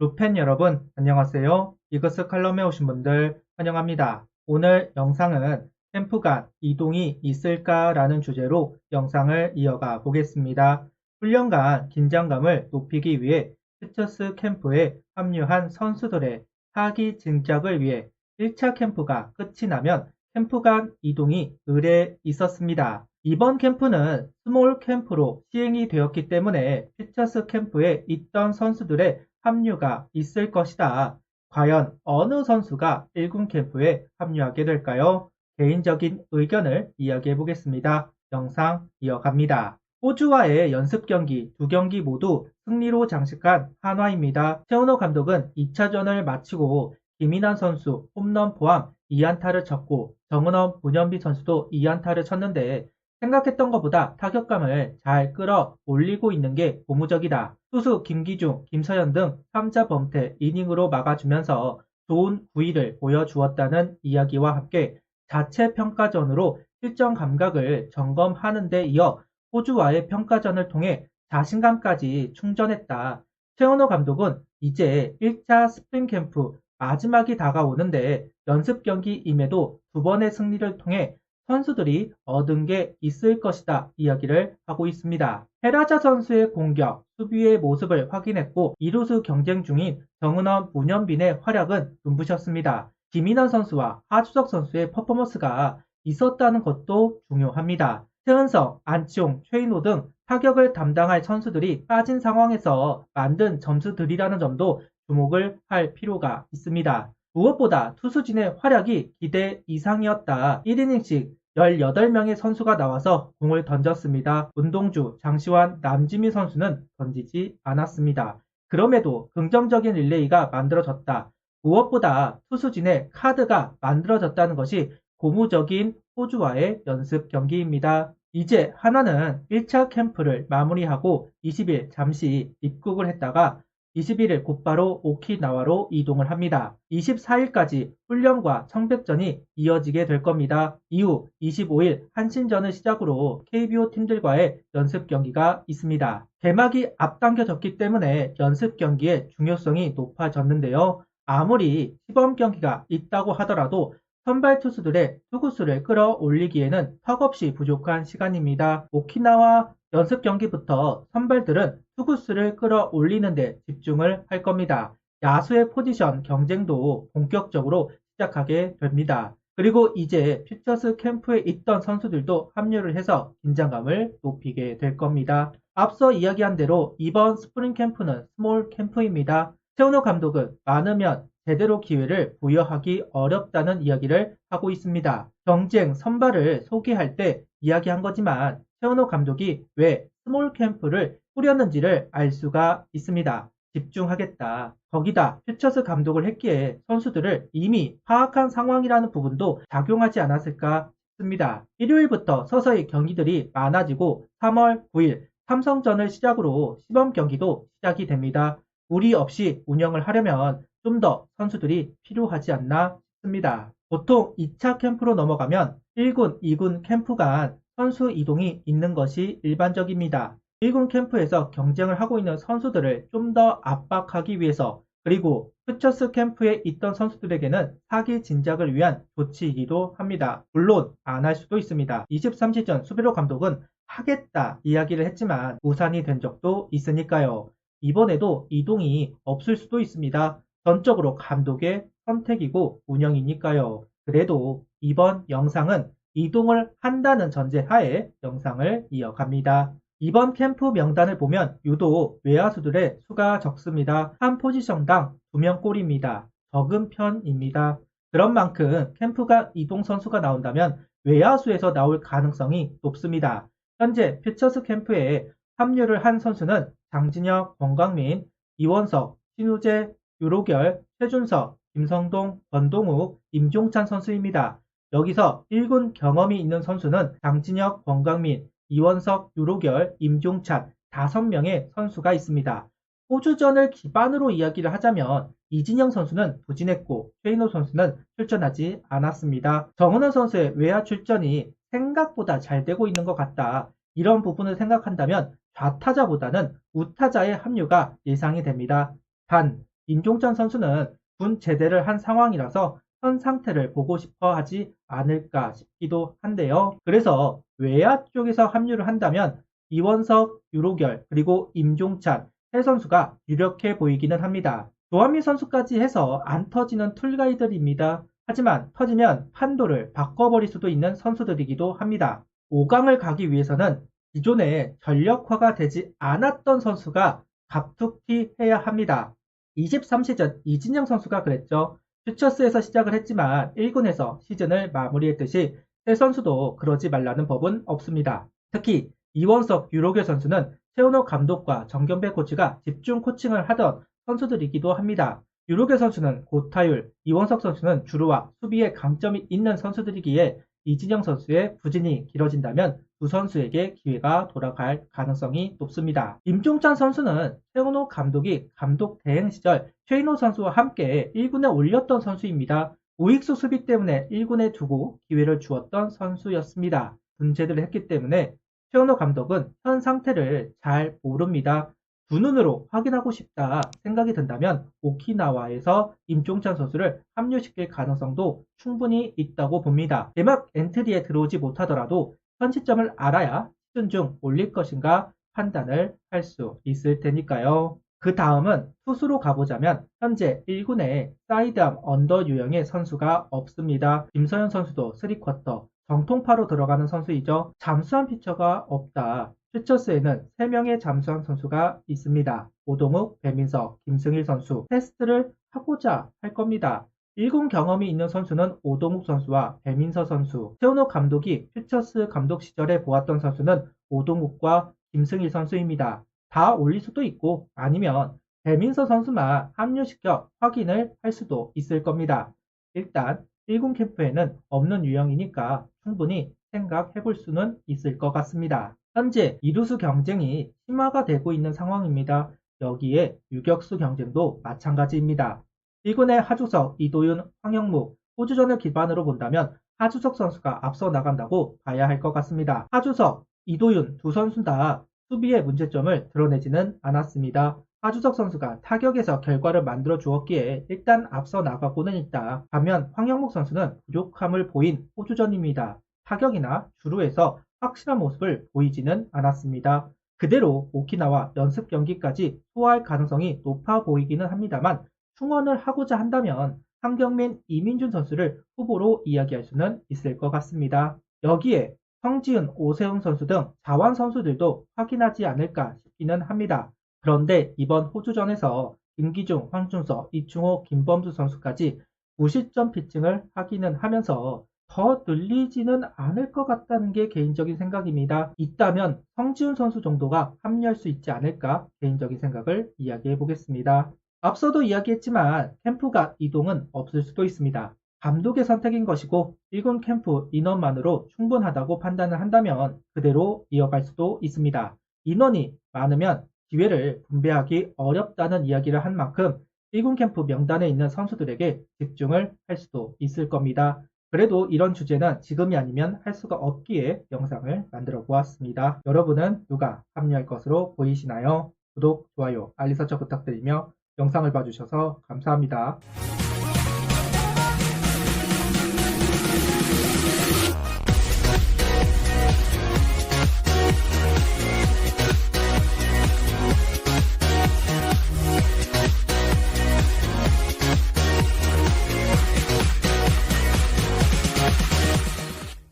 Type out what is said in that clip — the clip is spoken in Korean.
루펜 여러분, 안녕하세요. 이그스 칼럼에 오신 분들 환영합니다. 오늘 영상은 캠프 간 이동이 있을까라는 주제로 영상을 이어가 보겠습니다. 훈련 간 긴장감을 높이기 위해 피처스 캠프에 합류한 선수들의 사기 진작을 위해 1차 캠프가 끝이 나면 캠프 간 이동이 의뢰 있었습니다. 이번 캠프는 스몰 캠프로 시행이 되었기 때문에 피처스 캠프에 있던 선수들의 합류가 있을 것이다. 과연 어느 선수가 1군 캠프에 합류하게 될까요? 개인적인 의견을 이야기해 보겠습니다. 영상 이어갑니다. 호주와의 연습 경기 두 경기 모두 승리로 장식한 한화입니다. 최은호 감독은 2차전을 마치고 김인환 선수 홈런 포함 2안타를 쳤고 정은원, 문현비 선수도 2안타를 쳤는데 생각했던 것보다 타격감을 잘 끌어올리고 있는 게 고무적이다. 투수 김기중, 김서현 등 3자 범퇴 이닝으로 막아주면서 좋은 구위를 보여주었다는 이야기와 함께 자체 평가전으로 실전 감각을 점검하는 데 이어 호주와의 평가전을 통해 자신감까지 충전했다. 최은호 감독은 이제 1차 스프링 캠프 마지막이 다가오는데 연습 경기임에도 두 번의 승리를 통해 선수들이 얻은 게 있을 것이다 이야기를 하고 있습니다. 헤라자 선수의 공격, 수비의 모습을 확인했고 이루수 경쟁 중인 정은원, 문현빈의 활약은 눈부셨습니다. 김인환 선수와 하주석 선수의 퍼포먼스가 있었다는 것도 중요합니다. 최은석, 안치홍, 최인호 등 타격을 담당할 선수들이 빠진 상황에서 만든 점수들이라는 점도 주목을 할 필요가 있습니다. 무엇보다 투수진의 활약이 기대 이상이었다. 1이닝씩 18명의 선수가 나와서 공을 던졌습니다. 문동주, 장시환, 남지미 선수는 던지지 않았습니다. 그럼에도 긍정적인 릴레이가 만들어졌다. 무엇보다 투수진의 카드가 만들어졌다는 것이 고무적인 호주와의 연습 경기입니다. 이제 하나는 1차 캠프를 마무리하고 20일 잠시 입국을 했다가 21일 곧바로 오키나와로 이동을 합니다. 24일까지 훈련과 청백전이 이어지게 될 겁니다. 이후 25일 한신전을 시작으로 KBO 팀들과의 연습 경기가 있습니다. 개막이 앞당겨졌기 때문에 연습 경기의 중요성이 높아졌는데요. 아무리 시범 경기가 있다고 하더라도 선발 투수들의 투구수를 끌어올리기에는 턱없이 부족한 시간입니다. 오키나와 연습 경기부터 선발들은 투구수를 끌어올리는 데 집중을 할 겁니다. 야수의 포지션 경쟁도 본격적으로 시작하게 됩니다. 그리고 이제 피처스 캠프에 있던 선수들도 합류를 해서 긴장감을 높이게 될 겁니다. 앞서 이야기한 대로 이번 스프링 캠프는 스몰 캠프입니다. 최은호 감독은 많으면 제대로 기회를 부여하기 어렵다는 이야기를 하고 있습니다. 경쟁 선발을 소개할 때 이야기한 거지만 최은호 감독이 왜 스몰 캠프를 꾸렸는지를 알 수가 있습니다. 집중하겠다. 거기다 퓨처스 감독을 했기에 선수들을 이미 파악한 상황이라는 부분도 작용하지 않았을까 싶습니다. 일요일부터 서서히 경기들이 많아지고 3월 9일 삼성전을 시작으로 시범 경기도 시작이 됩니다. 무리 없이 운영을 하려면 좀 더 선수들이 필요하지 않나 싶습니다. 보통 2차 캠프로 넘어가면 1군, 2군 캠프 간 선수 이동이 있는 것이 일반적입니다. 1군 캠프에서 경쟁을 하고 있는 선수들을 좀 더 압박하기 위해서 그리고 퓨처스 캠프에 있던 선수들에게는 사기 진작을 위한 조치이기도 합니다. 물론 안 할 수도 있습니다. 23시전 수비로 감독은 하겠다 이야기를 했지만 무산이 된 적도 있으니까요. 이번에도 이동이 없을 수도 있습니다. 전적으로 감독의 선택이고 운영이니까요. 그래도 이번 영상은 이동을 한다는 전제하에 영상을 이어갑니다. 이번 캠프 명단을 보면 유독 외야수들의 수가 적습니다. 한 포지션당 2명꼴입니다. 적은 편입니다. 그런 만큼 캠프가 이동 선수가 나온다면 외야수에서 나올 가능성이 높습니다. 현재 퓨처스 캠프에 합류를 한 선수는 장진혁, 권광민, 이원석, 신우재, 유로결, 최준석, 김성동, 권동욱, 임종찬 선수입니다. 여기서 1군 경험이 있는 선수는 장진혁, 권광민, 이원석, 유로결, 임종찬 5명의 선수가 있습니다. 호주전을 기반으로 이야기를 하자면 이진영 선수는 부진했고 최인호 선수는 출전하지 않았습니다. 정은원 선수의 외야 출전이 생각보다 잘 되고 있는 것 같다. 이런 부분을 생각한다면 좌타자보다는 우타자의 합류가 예상이 됩니다. 단 임종찬 선수는 군 제대를 한 상황이라서 현 상태를 보고 싶어 하지 않을까 싶기도 한데요. 그래서 외야 쪽에서 합류를 한다면 이원석, 유로결, 그리고 임종찬 세 선수가 유력해 보이기는 합니다. 조한민 선수까지 해서 안 터지는 툴가이들입니다. 하지만 터지면 판도를 바꿔버릴 수도 있는 선수들이기도 합니다. 5강을 가기 위해서는 기존에 전력화가 되지 않았던 선수가 갑툭튀 해야 합니다. 23시즌 이진영 선수가 그랬죠. 퓨처스에서 시작을 했지만 1군에서 시즌을 마무리했듯이 새 선수도 그러지 말라는 법은 없습니다. 특히 이원석, 유로교 선수는 최은호 감독과 정경배 코치가 집중 코칭을 하던 선수들이기도 합니다. 유로교 선수는 고타율, 이원석 선수는 주루와 수비에 강점이 있는 선수들이기에 이진영 선수의 부진이 길어진다면 두 선수에게 기회가 돌아갈 가능성이 높습니다. 임종찬 선수는 최은호 감독이 감독 대행 시절 최인호 선수와 함께 1군에 올렸던 선수입니다. 우익수 수비 때문에 1군에 두고 기회를 주었던 선수였습니다. 분재들을 했기 때문에 최은호 감독은 현 상태를 잘 모릅니다. 두 눈으로 확인하고 싶다 생각이 든다면 오키나와에서 임종찬 선수를 합류시킬 가능성도 충분히 있다고 봅니다. 개막 엔트리에 들어오지 못하더라도 현 시점을 알아야 시즌 중 올릴 것인가 판단을 할 수 있을 테니까요. 그 다음은 투수로 가보자면 현재 1군에 사이드암 언더 유형의 선수가 없습니다. 김서현 선수도 3쿼터 정통파로 들어가는 선수이죠. 잠수한 피처가 없다. 퓨처스에는 3명의 잠수한 선수가 있습니다. 오동욱, 배민석, 김승일 선수 테스트를 하고자 할 겁니다. 1군 경험이 있는 선수는 오동욱 선수와 배민석 선수, 최은호 감독이 퓨처스 감독 시절에 보았던 선수는 오동욱과 김승일 선수입니다. 다 올릴 수도 있고 아니면 배민석 선수만 합류시켜 확인을 할 수도 있을 겁니다. 일단 1군 캠프에는 없는 유형이니까 충분히 생각해 볼 수는 있을 것 같습니다. 현재 이루수 경쟁이 심화가 되고 있는 상황입니다. 여기에 유격수 경쟁도 마찬가지입니다. 1군의 하주석, 이도윤, 황영무, 호주전을 기반으로 본다면 하주석 선수가 앞서 나간다고 봐야 할 것 같습니다. 하주석, 이도윤 두 선수 다 수비의 문제점을 드러내지는 않았습니다. 하주석 선수가 타격에서 결과를 만들어 주었기에 일단 앞서 나가고는 있다. 반면 황영목 선수는 부족함을 보인 호주전입니다. 타격이나 주루에서 확실한 모습을 보이지는 않았습니다. 그대로 오키나와 연습 경기까지 소화할 가능성이 높아 보이기는 합니다만 충원을 하고자 한다면 한경민, 이민준 선수를 후보로 이야기할 수는 있을 것 같습니다. 여기에 성지은, 오세훈 선수 등 자완 선수들도 확인하지 않을까 싶기는 합니다. 그런데 이번 호주전에서 김기중, 황준서, 이충호, 김범수 선수까지 무실점 피칭을 하기는 하면서 더 늘리지는 않을 것 같다는 게 개인적인 생각입니다. 있다면 성지훈 선수 정도가 합류할 수 있지 않을까 개인적인 생각을 이야기해 보겠습니다. 앞서도 이야기했지만 캠프가 이동은 없을 수도 있습니다. 감독의 선택인 것이고 1군 캠프 인원만으로 충분하다고 판단을 한다면 그대로 이어갈 수도 있습니다. 인원이 많으면 기회를 분배하기 어렵다는 이야기를 한 만큼 1군 캠프 명단에 있는 선수들에게 집중을 할 수도 있을 겁니다. 그래도 이런 주제는 지금이 아니면 할 수가 없기에 영상을 만들어 보았습니다. 여러분은 누가 합류할 것으로 보이시나요? 구독, 좋아요, 알림 설정 부탁드리며 영상을 봐주셔서 감사합니다.